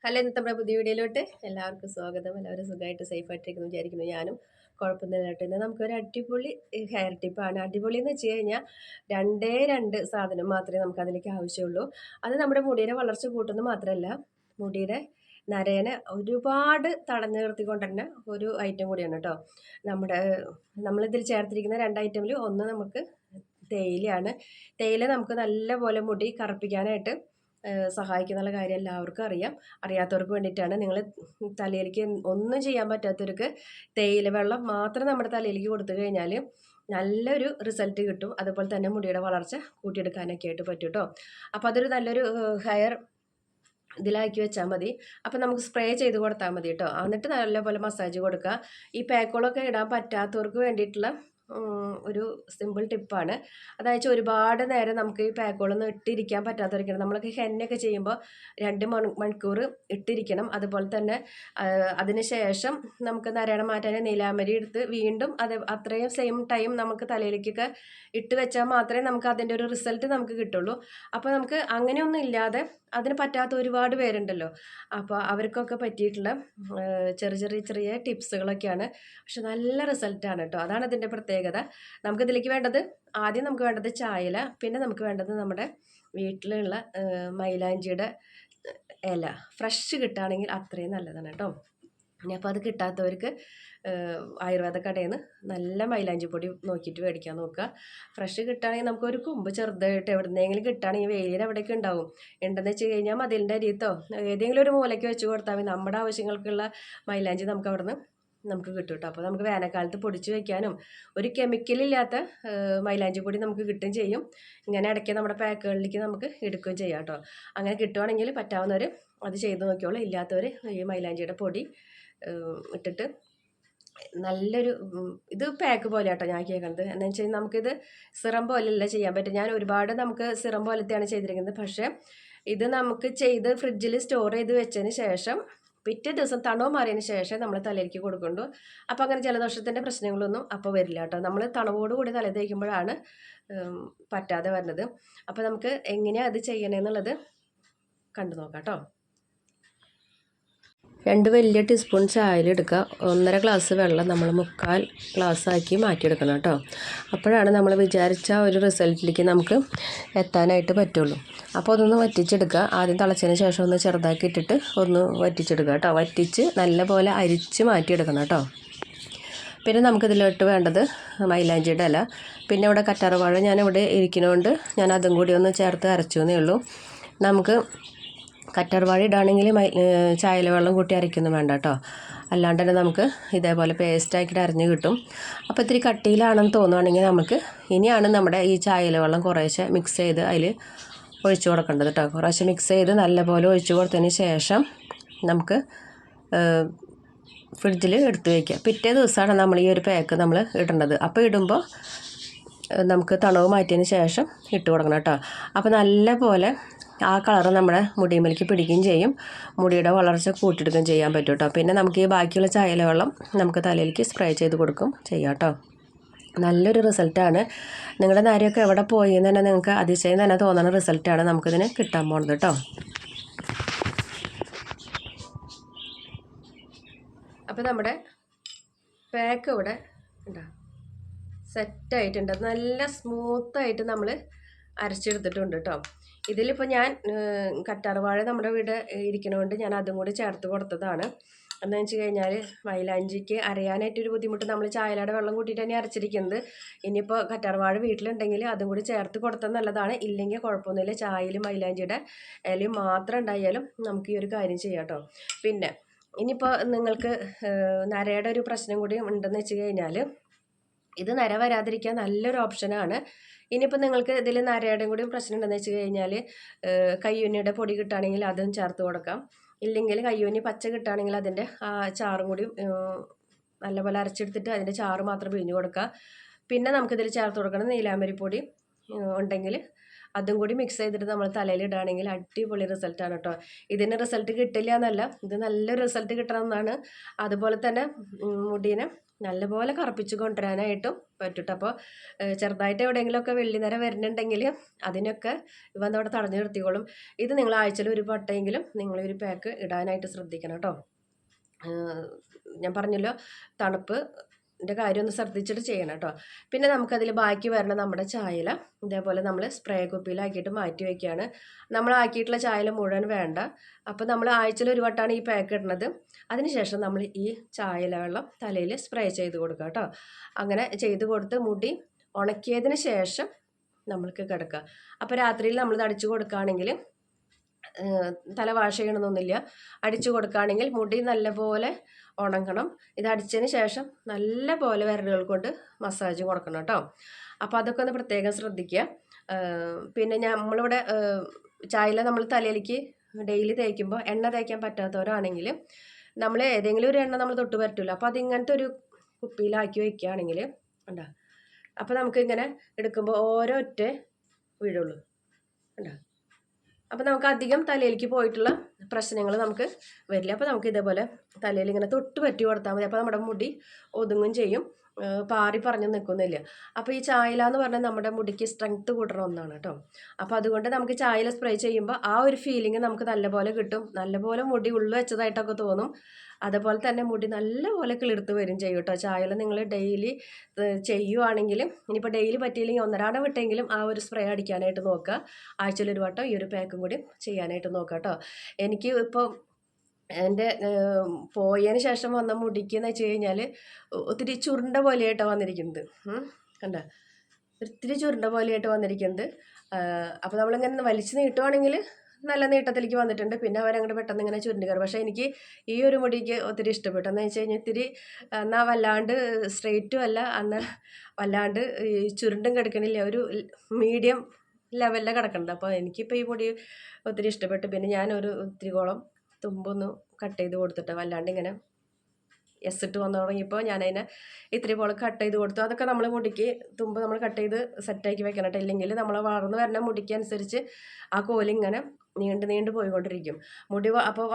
Hello, ഇന്നത്തെ നമ്മുടെ പുതിയ വീഡിയോയിലോട്ട് എല്ലാവർക്കും സ്വാഗതം. എല്ലാവരും സുഖമായിട്ട് സേഫായിട്ടിരിക്കുന്നു വിചാരിക്കുന്നു. ഞാനും കുഴപ്പമൊന്നുമില്ല കേട്ടോ. ഇന്ന് നമുക്കൊരു അടിപൊളി ഹെയർ ടിപ്പാണ്. അടിപൊളി എന്ന് വെച്ച് കഴിഞ്ഞാൽ രണ്ടേ രണ്ട് സാധനം മാത്രമേ നമുക്ക് അതിലേക്ക് ആവശ്യമുള്ളൂ. അത് നമ്മുടെ മുടിയുടെ വളർച്ച കൂട്ടുന്നത് മാത്രമല്ല, മുടിയുടെ നരേനെ ഒരുപാട് തടഞ്ഞു നിർത്തിക്കൊണ്ട് തന്നെ ഒരു ഐറ്റം കൂടിയാണ് കേട്ടോ. നമ്മുടെ നമ്മളിതിൽ ചേർത്തിരിക്കുന്ന രണ്ട് ഐറ്റമിൽ ഒന്ന് നമുക്ക് തേയിലയാണ്. തേയില നമുക്ക് നല്ലപോലെ മുടി കറുപ്പിക്കാനായിട്ട് സഹായിക്കുന്നുള്ള കാര്യം എല്ലാവർക്കും അറിയാം. അറിയാത്തവർക്ക് വേണ്ടിയിട്ടാണ്. നിങ്ങൾ തലയിലേക്ക് ഒന്നും ചെയ്യാൻ പറ്റാത്തവർക്ക് തേയില വെള്ളം മാത്രം നമ്മുടെ തലയിലേക്ക് കൊടുത്തു കഴിഞ്ഞാൽ നല്ലൊരു റിസൾട്ട് കിട്ടും. അതുപോലെ തന്നെ മുടിയുടെ വളർച്ച കൂട്ടിയെടുക്കാനൊക്കെ ആയിട്ട് പറ്റും കേട്ടോ. അപ്പോൾ അതൊരു നല്ലൊരു ഹെയർ ഇതിലാക്കി വെച്ചാൽ മതി. അപ്പം നമുക്ക് സ്പ്രേ ചെയ്ത് കൊടുത്താൽ മതി കേട്ടോ. എന്നിട്ട് നല്ലപോലെ മസാജ് കൊടുക്കുക. ഈ പാക്കുകളൊക്കെ ഇടാൻ പറ്റാത്തവർക്ക് വേണ്ടിയിട്ടുള്ള ഒരു സിമ്പിൾ ടിപ്പാണ്. അതായത് ഒരുപാട് നേരം നമുക്ക് ഈ പാക്കുകളൊന്നും ഇട്ടിരിക്കാൻ പറ്റാത്തവരൊക്കെയാണ്. നമ്മളൊക്കെ ഹെന്നൊക്കെ ചെയ്യുമ്പോൾ 2 മണിക്കൂർ ഇട്ടിരിക്കണം. അതുപോലെ തന്നെ അതിന് ശേഷം നമുക്ക് നരയണം മാറ്റാൻ നീലാമരി എടുത്ത് വീണ്ടും അത്രയും സെയിം ടൈം നമുക്ക് തലയിലേക്കൊക്കെ ഇട്ട് വെച്ചാൽ മാത്രമേ നമുക്ക് അതിൻ്റെ ഒരു റിസൾട്ട് നമുക്ക് കിട്ടുള്ളൂ. അപ്പോൾ നമുക്ക് അങ്ങനെയൊന്നും ഇല്ലാതെ അതിന് പറ്റാത്ത ഒരുപാട് പേരുണ്ടല്ലോ. അപ്പോൾ അവർക്കൊക്കെ പറ്റിയിട്ടുള്ള ചെറിയ ടിപ്സുകളൊക്കെയാണ്. പക്ഷെ നല്ല റിസൾട്ടാണ് കേട്ടോ. അതാണ് ഇതിൻ്റെ പ്രത്യേകത. നമുക്കിതിലേക്ക് വേണ്ടത്, ആദ്യം നമുക്ക് വേണ്ടത് ചായല, പിന്നെ നമുക്ക് വേണ്ടത് നമ്മുടെ വീട്ടിലുള്ള മൈലാഞ്ചിയുടെ ഇല ഫ്രഷ് കിട്ടുകയാണെങ്കിൽ അത്രയും നല്ലതാണ് കേട്ടോ. ഇനി അപ്പോൾ അത് കിട്ടാത്തവർക്ക് ആയുർവേദ കടയിൽ നിന്ന് നല്ല മൈലാഞ്ചി പൊടി നോക്കിയിട്ട് മേടിക്കാൻ നോക്കുക. ഫ്രഷ് കിട്ടുകയാണെങ്കിൽ നമുക്കൊരു കൊമ്പ് ചെറുതായിട്ട് എവിടെന്നെങ്കിലും കിട്ടുകയാണെങ്കിൽ വെയിൽ എവിടെയൊക്കെ ഉണ്ടാവും. ഉണ്ടെന്ന് വെച്ച് കഴിഞ്ഞാൽ മതിലിൻ്റെ അരിയത്തോ ഏതെങ്കിലും ഒരു മൂലയ്ക്ക് വെച്ച് കൊടുത്താൽ മതി. നമ്മുടെ ആവശ്യങ്ങൾക്കുള്ള മൈലാഞ്ചി നമുക്ക് അവിടെ നിന്ന് നമുക്ക് കിട്ടും കേട്ടോ. അപ്പോൾ നമുക്ക് വേനൽക്കാലത്ത് പൊടിച്ച് വയ്ക്കാനും ഒരു കെമിക്കലില്ലാത്ത മൈലാഞ്ചി പൊടി നമുക്ക് കിട്ടുകയും ചെയ്യും. ഇങ്ങനെ ഇടയ്ക്ക് നമ്മുടെ പാക്കുകളിലേക്ക് നമുക്ക് എടുക്കുകയും ചെയ്യാം കേട്ടോ. അങ്ങനെ കിട്ടുവാണെങ്കിൽ പറ്റാവുന്നവർ അത് ചെയ്ത് നോക്കിയോളൂ. ഇല്ലാത്തവർ ഈ മൈലാഞ്ചിയുടെ പൊടി ഇട്ടിട്ട് നല്ലൊരു ഇത് പാക്ക് പോലെ കേട്ടോ ഞാൻ കേൾക്കുന്നത്. എന്താ വെച്ച് കഴിഞ്ഞാൽ നമുക്കിത് സിറം പോലെയല്ല ചെയ്യാൻ പറ്റും. ഞാൻ ഒരുപാട് നമുക്ക് സിറം പോലത്തെയാണ് ചെയ്തിരിക്കുന്നത്. പക്ഷേ ഇത് നമുക്ക് ചെയ്ത് ഫ്രിഡ്ജിൽ സ്റ്റോർ ചെയ്ത് വെച്ചതിന് ശേഷം പിറ്റേ ദിവസം തണുവ് മാറിയതിന് ശേഷം നമ്മൾ തലയിലേക്ക് കൊടുക്കുന്നുണ്ടോ. അപ്പോൾ അങ്ങനെ ജലദോഷത്തിൻ്റെ പ്രശ്നങ്ങളൊന്നും അപ്പോൾ വരില്ല കേട്ടോ. നമ്മൾ തണുവോടുകൂടി തല തേക്കുമ്പോഴാണ് പറ്റാതെ വരുന്നത്. അപ്പോൾ നമുക്ക് എങ്ങനെയാണ് അത് ചെയ്യണമെന്നുള്ളത് കണ്ടു നോക്കാം കേട്ടോ. 2 വലിയ ടീസ്പൂൺ ചായയിലെടുക്കുക. 1.5 ഗ്ലാസ് വെള്ളം നമ്മൾ 3/4 ഗ്ലാസ്സാക്കി മാറ്റിയെടുക്കണം കേട്ടോ. അപ്പോഴാണ് നമ്മൾ വിചാരിച്ച ഒരു റിസൾട്ടിലേക്ക് നമുക്ക് എത്താനായിട്ട് പറ്റുള്ളൂ. അപ്പോൾ അതൊന്ന് വറ്റിച്ചെടുക്കുക. ആദ്യം തിളച്ചതിന് ശേഷം ഒന്ന് ചെറുതാക്കി ഇട്ടിട്ട് ഒന്ന് വറ്റിച്ചെടുക്കുക കേട്ടോ. വറ്റിച്ച് നല്ലപോലെ അരിച്ച് മാറ്റിയെടുക്കണം കേട്ടോ. പിന്നെ നമുക്കിതിലോട്ട് വേണ്ടത് മൈലാഞ്ചിയുടെ ഇല, പിന്നെ ഇവിടെ കറ്റാർവാഴ ഞാനിവിടെ ഇരിക്കുന്നതുകൊണ്ട് ഞാൻ അതും കൂടി ഒന്ന് ചേർത്ത് അരച്ചു എന്നേ ഉള്ളൂ. നമുക്ക് കറ്റാർവാഴ ഇടാണെങ്കിൽ ചായല വെള്ളം കൂട്ടി അരയ്ക്കൊന്നും വേണ്ട കേട്ടോ. അല്ലാണ്ട് തന്നെ നമുക്ക് ഇതേപോലെ പേസ്റ്റാക്കിയിട്ട് അരഞ്ഞ് കിട്ടും. അപ്പോൾ ഇത്തിരി കട്ടിയിലാണെന്ന് തോന്നുവാണെങ്കിൽ നമുക്ക് ഇനിയാണ് നമ്മുടെ ഈ ചായല വെള്ളം കുറേശ്ശെ മിക്സ് ചെയ്ത് അതിൽ ഒഴിച്ചു കൊടുക്കേണ്ടത് കേട്ടോ. കുറേശ്ശെ മിക്സ് ചെയ്ത് നല്ലപോലെ ഒഴിച്ചു കൊടുത്തതിന് ശേഷം നമുക്ക് ഫ്രിഡ്ജിൽ എടുത്ത് വയ്ക്കുക. പിറ്റേ ദിവസമാണ് നമ്മൾ ഈ ഒരു പാക്ക് നമ്മൾ ഇടേണ്ടത്. അപ്പോൾ ഇടുമ്പോൾ നമുക്ക് തണുവ് മാറ്റിയതിന് ശേഷം ഇട്ട് കൊടുക്കണം കേട്ടോ. അപ്പോൾ നല്ലപോലെ ആ കളറ് നമ്മുടെ മുടിമേലേക്ക് പിടിക്കുകയും ചെയ്യും. മുടിയുടെ വളർച്ച കൂട്ടിയെടുക്കുകയും ചെയ്യാൻ പറ്റും കേട്ടോ. പിന്നെ നമുക്ക് ഈ ബാക്കിയുള്ള ചായല വെള്ളം നമുക്ക് തലയിലേക്ക് സ്പ്രേ ചെയ്ത് കൊടുക്കും ചെയ്യാം കേട്ടോ. നല്ലൊരു റിസൾട്ടാണ്. നിങ്ങളുടെ നരയൊക്കെ എവിടെ പോയി എന്ന് തന്നെ നിങ്ങൾക്ക് അതിശയം തന്നെ തോന്നുന്ന റിസൾട്ടാണ് നമുക്കിതിന് കിട്ടാൻ പോകുന്നത് കേട്ടോ. അപ്പോൾ നമ്മുടെ പാക്ക് ഇവിടെ ഉണ്ടോ സെറ്റായിട്ടുണ്ട്. നല്ല സ്മൂത്തായിട്ട് നമ്മൾ അരച്ചെടുത്തിട്ടുണ്ട് കേട്ടോ. ഇതിലിപ്പോൾ ഞാൻ കറ്റാർവാഴ നമ്മുടെ വീട് ഇരിക്കണതുകൊണ്ട് ഞാൻ അതും കൂടി ചേർത്ത് കൊടുത്തതാണ്. എന്താണെന്ന് വെച്ച് കഴിഞ്ഞാൽ മൈലാഞ്ചിക്ക് അരയാനായിട്ടൊരു ബുദ്ധിമുട്ട്. നമ്മൾ ചായലയുടെ വെള്ളം കൂട്ടിയിട്ട് തന്നെ അരച്ചിരിക്കുന്നത്. ഇനിയിപ്പോൾ കറ്റാർവാഴ വീട്ടിലുണ്ടെങ്കിൽ അതും കൂടി ചേർത്ത് കൊടുത്താൽ നല്ലതാണ്. ഇല്ലെങ്കിൽ കുഴപ്പമൊന്നുമില്ല. ചായയിലും മൈലാഞ്ചിയുടെ ഇലയും മാത്രം ഉണ്ടായാലും നമുക്ക് ഈ ഒരു കാര്യം ചെയ്യാം കേട്ടോ. പിന്നെ ഇനിയിപ്പോൾ നിങ്ങൾക്ക് നരയുടെ ഒരു പ്രശ്നം കൂടി ഉണ്ടെന്ന് വെച്ച് കഴിഞ്ഞാൽ ഇത് നര വരാതിരിക്കാൻ നല്ലൊരു ഓപ്ഷനാണ്. ഇനിയിപ്പോൾ നിങ്ങൾക്ക് ഇതിൽ നരയുടെയും കൂടി പ്രശ്നം ഉണ്ടെന്ന് വെച്ച് കഴിഞ്ഞാൽ കയ്യൂന്നിയുടെ പൊടി കിട്ടുകയാണെങ്കിൽ അതും ചേർത്ത് കൊടുക്കാം. ഇല്ലെങ്കിൽ കയ്യൂന്നി പച്ച കിട്ടുകയാണെങ്കിൽ അതിൻ്റെ ആ ചാറും കൂടി നല്ലപോലെ അരച്ചെടുത്തിട്ട് അതിൻ്റെ ചാറ് മാത്രം പിഴിഞ്ഞ് കൊടുക്കുക. പിന്നെ നമുക്കിതിൽ ചേർത്ത് കൊടുക്കണം നീലാമ്പരിപ്പൊടി ഉണ്ടെങ്കിൽ അതും കൂടി മിക്സ് ചെയ്തിട്ട് നമ്മൾ തലയിൽ ഇടുകയാണെങ്കിൽ അടിപൊളി റിസൾട്ടാണ് കേട്ടോ. ഇതിന് റിസൾട്ട് കിട്ടില്ല എന്നല്ല, ഇത് നല്ലൊരു റിസൾട്ട് കിട്ടണമെന്നാണ്. അതുപോലെ തന്നെ മുടീനെ നല്ലപോലെ കറുപ്പിച്ച് കൊണ്ടുവരാനായിട്ടും പറ്റും. അപ്പോൾ ചെറുതായിട്ട് എവിടെയെങ്കിലുമൊക്കെ വെള്ളി നിറം വരുന്നുണ്ടെങ്കിൽ അതിനൊക്കെ ഇവ അവിടെ തടഞ്ഞു നിർത്തിക്കോളും. ഇത് നിങ്ങൾ ആഴ്ചയിൽ ഒരു വട്ടമെങ്കിലും നിങ്ങൾ ഒരു പാക്ക് ഇടാനായിട്ട് ശ്രദ്ധിക്കണം കേട്ടോ. ഞാൻ പറഞ്ഞല്ലോ, തണുപ്പ് കാര്യം ഒന്ന് ശ്രദ്ധിച്ചിട്ട് ചെയ്യണം കേട്ടോ. പിന്നെ നമുക്കതിൽ ബാക്കി വരണ നമ്മുടെ ചായല ഇതേപോലെ നമ്മൾ സ്പ്രേ കുപ്പിയിലാക്കിയിട്ട് മാറ്റി വയ്ക്കുകയാണ്. നമ്മളാക്കിയിട്ടുള്ള ചായല മുഴുവൻ വേണ്ട. അപ്പോൾ നമ്മൾ ആഴ്ചയിൽ ഒരു വട്ടമാണ് ഈ പാക്ക് ഇടുന്നത്. അതിനുശേഷം നമ്മൾ ഈ ചായല വെള്ളം തലയിൽ സ്പ്രേ ചെയ്ത് കൊടുക്കുക കേട്ടോ. അങ്ങനെ ചെയ്ത് കൊടുത്ത് മുടി ഉണക്കിയതിന് ശേഷം നമ്മൾക്ക് കിടക്കുക. അപ്പോൾ രാത്രിയിൽ നമ്മൾ അടിച്ചു കൊടുക്കുകയാണെങ്കിൽ തല വാഷ് ചെയ്യണമെന്നൊന്നുമില്ല. അടിച്ചു കൊടുക്കുകയാണെങ്കിൽ മുടി നല്ലപോലെ ഉണങ്ങണം. ഇത് അടിച്ചതിന് ശേഷം നല്ല പോലെ വിരലുകൾ കൊണ്ട് മസാജ് കൊടുക്കണം കേട്ടോ. അപ്പോൾ അതൊക്കെ ഒന്ന് പ്രത്യേകം ശ്രദ്ധിക്കുക. പിന്നെ നമ്മളിവിടെ ചായല നമ്മൾ തലയിലേക്ക് ഡെയിലി തേക്കുമ്പോൾ എണ്ണ തേക്കാൻ പറ്റാത്തവരാണെങ്കിൽ നമ്മൾ ഏതെങ്കിലും ഒരു എണ്ണ നമ്മൾ തൊട്ട് പറ്റില്ല. അപ്പോൾ അതിങ്ങനത്തെ ഒരു കുപ്പിയിലാക്കി വയ്ക്കുകയാണെങ്കിൽ ഉണ്ടോ, അപ്പോൾ നമുക്കിങ്ങനെ എടുക്കുമ്പോൾ ഓരോ ഒറ്റ വീഴുള്ളൂ ഉണ്ടോ. അപ്പോൾ നമുക്ക് അധികം തലയിലേക്ക് പോയിട്ടുള്ള പ്രശ്നങ്ങൾ നമുക്ക് വരില്ല. അപ്പോൾ നമുക്ക് ഇതേപോലെ തലയിൽ ഇങ്ങനെ തൊട്ട് പറ്റി കൊടുത്താൽ മതി. അപ്പോൾ നമ്മുടെ മുടി ഒതുങ്ങും ചെയ്യും, പാറി പറഞ്ഞു നിൽക്കുന്നില്ല. അപ്പോൾ ഈ ചായല എന്ന് പറഞ്ഞാൽ നമ്മുടെ മുടിക്ക് സ്ട്രെങ്ത്ത് കൂട്ടുന്ന ഒന്നാണ് കേട്ടോ. അപ്പോൾ അതുകൊണ്ട് നമുക്ക് ചായല സ്പ്രേ ചെയ്യുമ്പോൾ ആ ഒരു ഫീലിംഗ് നമുക്ക് നല്ലപോലെ കിട്ടും. നല്ലപോലെ മുടി ഉള്ളു വെച്ചതായിട്ടൊക്കെ തോന്നും. അതുപോലെ തന്നെ മുടി നല്ലപോലെ കിളിർത്ത് വരും ചെയ്യും കേട്ടോ. ചായല നിങ്ങൾ ഡെയിലി ചെയ്യുവാണെങ്കിൽ, ഇനിയിപ്പോൾ ഡെയിലി പറ്റിയില്ലെങ്കിൽ ഒന്നരാടം വിട്ടെങ്കിലും ആ ഒരു സ്പ്രേ അടിക്കാനായിട്ട് നോക്കുക. ആഴ്ചയിൽ ഒരു വട്ടം ഈ ഒരു പാക്കും കൂടി ചെയ്യാനായിട്ട് നോക്കുക കേട്ടോ. എനിക്ക് ഇപ്പോൾ എൻ്റെ പോയതിന് ശേഷം വന്ന മുടിക്ക് എന്ന് വെച്ച് കഴിഞ്ഞാൽ ഒത്തിരി ചുരുണ്ട പോലെയായിട്ടാണ് വന്നിരിക്കുന്നത്. കണ്ട, ഒത്തിരി ചുരുണ്ട പോലെയായിട്ട് വന്നിരിക്കുന്നത്. അപ്പോൾ നമ്മളിങ്ങനെ വലിച്ച് നീട്ടുവാണെങ്കിൽ നല്ല നീട്ടത്തിലേക്ക് വന്നിട്ടുണ്ട്. പിന്നെ അവരങ്ങോട്ട് പെട്ടെന്ന് ഇങ്ങനെ ചുരുണ്ടി കയറും. പക്ഷേ എനിക്ക് ഈ ഒരു മുടിക്ക് ഒത്തിരി ഇഷ്ടപ്പെട്ടു. എന്ന് വെച്ച് കഴിഞ്ഞാൽ ഇത്തിരി എന്നാൽ വല്ലാണ്ട് സ്ട്രെയിറ്റും അല്ല, എന്നാൽ വല്ലാണ്ട് ചുരുണ്ടും കിടക്കണില്ല, ഒരു മീഡിയം ലെവലിലാണ് കിടക്കുന്നത്. അപ്പോൾ എനിക്കിപ്പോൾ ഈ മുടി ഒത്തിരി ഇഷ്ടപ്പെട്ടു. പിന്നെ ഞാനൊരു ഇത്തിരികോളം തുമ്പൊന്ന് കട്ട് ചെയ്ത് കൊടുത്തിട്ട് വല്ലാണ്ട് ഇങ്ങനെ ഇട്ട് വന്നു തുടങ്ങിയപ്പോൾ ഞാനതിനെ ഇത്തിരി പോലെ കട്ട് ചെയ്ത് കൊടുത്തു. അതൊക്കെ നമ്മൾ മുടിക്ക് തുമ്പ് നമ്മൾ കട്ട് ചെയ്ത് സെറ്റാക്കി വെക്കണം കേട്ടോ. ഇല്ലെങ്കിൽ നമ്മൾ വളർന്ന് വരുന്ന മുടിക്ക് അനുസരിച്ച് ആ കോലിങ്ങനെ നീണ്ട് പോയിക്കൊണ്ടിരിക്കും മുടി. അപ്പോൾ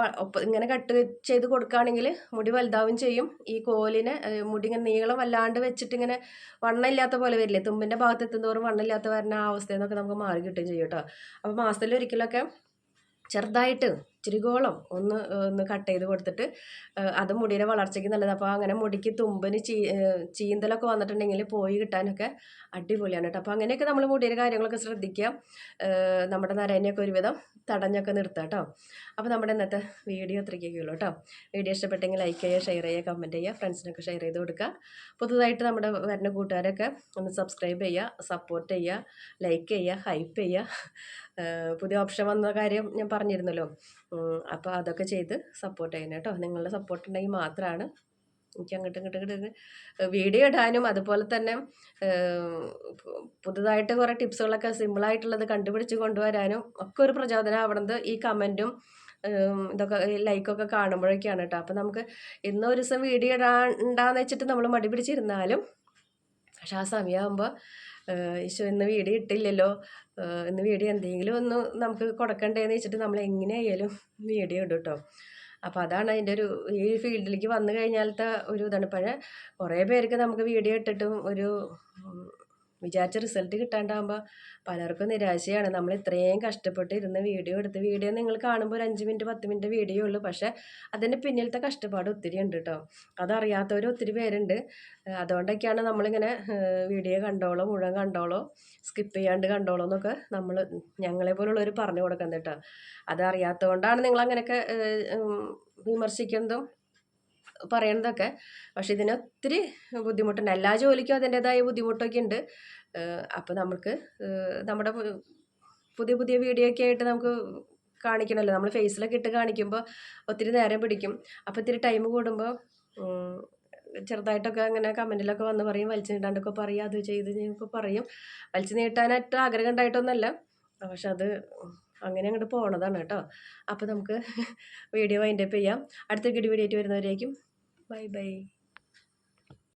ഇങ്ങനെ കട്ട് ചെയ്ത് കൊടുക്കുകയാണെങ്കിൽ മുടി വലുതാവും ചെയ്യും. ഈ കോലിനെ മുടി ഇങ്ങനെ നീളം വല്ലാണ്ട് വെച്ചിട്ട് ഇങ്ങനെ വണ്ണമില്ലാത്ത പോലെ വരില്ലേ, തുമ്പിൻ്റെ ഭാഗത്ത് എത്തുന്നതോറും വണ്ണമില്ലാത്ത വരുന്ന ആ അവസ്ഥയിൽ നിന്നൊക്കെ നമുക്ക് മാറി കിട്ടുകയും ചെയ്യും കേട്ടോ. അപ്പോൾ മാസത്തിൽ ഒരിക്കലൊക്കെ ചെറുതായിട്ട് ഇച്ചിരികോളം ഒന്ന് കട്ട് ചെയ്ത് കൊടുത്തിട്ട് അത് മുടിയുടെ വളർച്ചയ്ക്ക് നല്ലത്. അപ്പോൾ അങ്ങനെ മുടിക്ക് തുമ്പിന് ചീന്തലൊക്കെ വന്നിട്ടുണ്ടെങ്കിൽ പോയി കിട്ടാനൊക്കെ അടിപൊളിയാണ് കേട്ടോ. അപ്പോൾ അങ്ങനെയൊക്കെ നമ്മൾ മുടിയുടെ കാര്യങ്ങളൊക്കെ ശ്രദ്ധിക്കുക. നമ്മുടെ നരേനെയൊക്കെ ഒരുവിധം തടഞ്ഞൊക്കെ നിർത്തുക കേട്ടോ. അപ്പോൾ നമ്മുടെ ഇന്നത്തെ വീഡിയോ അത്രയ്ക്കൊക്കെ ഉള്ളൂ കേട്ടോ. വീഡിയോ ഇഷ്ടപ്പെട്ടെങ്കിൽ ലൈക്ക് ചെയ്യുക, ഷെയർ ചെയ്യുക, കമൻറ്റ് ചെയ്യുക, ഫ്രണ്ട്സിനൊക്കെ ഷെയർ ചെയ്ത് കൊടുക്കുക. പുതുതായിട്ട് നമ്മുടെ വരുന്ന കൂട്ടുകാരൊക്കെ ഒന്ന് സബ്സ്ക്രൈബ് ചെയ്യുക, സപ്പോർട്ട് ചെയ്യുക, ലൈക്ക് ചെയ്യുക, ഹൈപ്പ് ചെയ്യുക. പുതിയ ഓപ്ഷൻ വന്ന കാര്യം ഞാൻ പറഞ്ഞിരുന്നല്ലോ. അപ്പോൾ അതൊക്കെ ചെയ്ത് സപ്പോർട്ട് ചെയ്യണം കേട്ടോ. നിങ്ങളുടെ സപ്പോർട്ട് ഉണ്ടെങ്കിൽ മാത്രമാണ് എനിക്ക് അങ്ങോട്ട് വീഡിയോ ഇടാനും അതുപോലെ തന്നെ പുതുതായിട്ട് കുറേ ടിപ്സുകളൊക്കെ സിമ്പിളായിട്ടുള്ളത് കണ്ടുപിടിച്ച് കൊണ്ടുവരാനും ഒക്കെ ഒരു പ്രചോദനം ആവണത് ഈ കമൻറ്റും ഇതൊക്കെ ലൈക്കൊക്കെ കാണുമ്പോഴൊക്കെയാണ് കേട്ടോ. അപ്പോൾ നമുക്ക് ഇന്നൊരു ദിവസം വീഡിയോ ഇടാന്ന് വെച്ചിട്ട് നമ്മൾ മടി പിടിച്ചിരുന്നാലും പക്ഷെ ആ സമയമാകുമ്പോൾ ഈശോ ഇന്ന് വീഡിയോ ഇട്ടില്ലല്ലോ, ഇന്ന് വീഡിയോ എന്തെങ്കിലും ഒന്ന് നമുക്ക് കൊടുക്കണ്ടേന്ന് വെച്ചിട്ട് നമ്മൾ എങ്ങനെയായാലും വീഡിയോ ഇടും കേട്ടോ. അപ്പോൾ അതാണ് അതിൻ്റെ ഒരു ഈ ഫീൽഡിലേക്ക് വന്നു കഴിഞ്ഞാലത്തെ ഒരു ഇതാണ്. പഴയ കുറേ പേർക്ക് നമുക്ക് വീഡിയോ ഇട്ടിട്ടും ഒരു വിചാരിച്ച റിസൾട്ട് കിട്ടാണ്ടാകുമ്പോൾ പലർക്കും നിരാശയാണ്. നമ്മൾ ഇത്രയും കഷ്ടപ്പെട്ട് ഇരുന്ന് വീഡിയോ എടുത്ത് വീഡിയോ നിങ്ങൾ കാണുമ്പോൾ ഒരു 5 മിനിറ്റ് 10 മിനിറ്റ് വീഡിയോ ഉള്ളൂ. പക്ഷേ അതിൻ്റെ പിന്നിലത്തെ കഷ്ടപ്പാട് ഒത്തിരി ഉണ്ട് കേട്ടോ. അതറിയാത്തവർ ഒത്തിരി പേരുണ്ട്. അതുകൊണ്ടൊക്കെയാണ് നമ്മളിങ്ങനെ വീഡിയോ കണ്ടോളോ, മുഴുവൻ കണ്ടോളോ, സ്കിപ്പ് ചെയ്യാണ്ട് കണ്ടോളോ എന്നൊക്കെ ഞങ്ങളെ പോലുള്ളവർ പറഞ്ഞു കൊടുക്കുന്നത് കേട്ടോ. അതറിയാത്തതുകൊണ്ടാണ് നിങ്ങളങ്ങനെയൊക്കെ വിമർശിക്കുന്നതും പറയണതൊക്കെ. പക്ഷെ ഇതിന് ഒത്തിരി ബുദ്ധിമുട്ടുണ്ട്. എല്ലാ ജോലിക്കും അതിൻ്റെതായ ബുദ്ധിമുട്ടൊക്കെ ഉണ്ട്. അപ്പോൾ നമുക്ക് നമ്മുടെ പുതിയ വീഡിയോ ഒക്കെ ആയിട്ട് നമുക്ക് കാണിക്കണമല്ലോ. നമ്മൾ ഫേസിലൊക്കെ ഇട്ട് കാണിക്കുമ്പോൾ ഒത്തിരി നേരം പിടിക്കും. അപ്പോൾ ഇത്തിരി ടൈം കൂടുമ്പോൾ ചെറുതായിട്ടൊക്കെ അങ്ങനെ കമൻറ്റിലൊക്കെ വന്ന് പറയും, വലിച്ചു നീട്ടാണ്ടൊക്കെ പറയും, അത് ചെയ്ത് ഞങ്ങൾക്ക് പറയും. വലിച്ചു നീട്ടാനായിട്ട് ആഗ്രഹം ഉണ്ടായിട്ടൊന്നുമല്ല, പക്ഷെ അത് അങ്ങനെ അങ്ങോട്ട് പോകണതാണ് കേട്ടോ. അപ്പോൾ നമുക്ക് വീഡിയോ വൈൻഡപ്പ് ചെയ്യാം. അടുത്ത വീഡിയോ ആയിട്ട് വരുന്നവരേക്കും ബൈ ബൈ.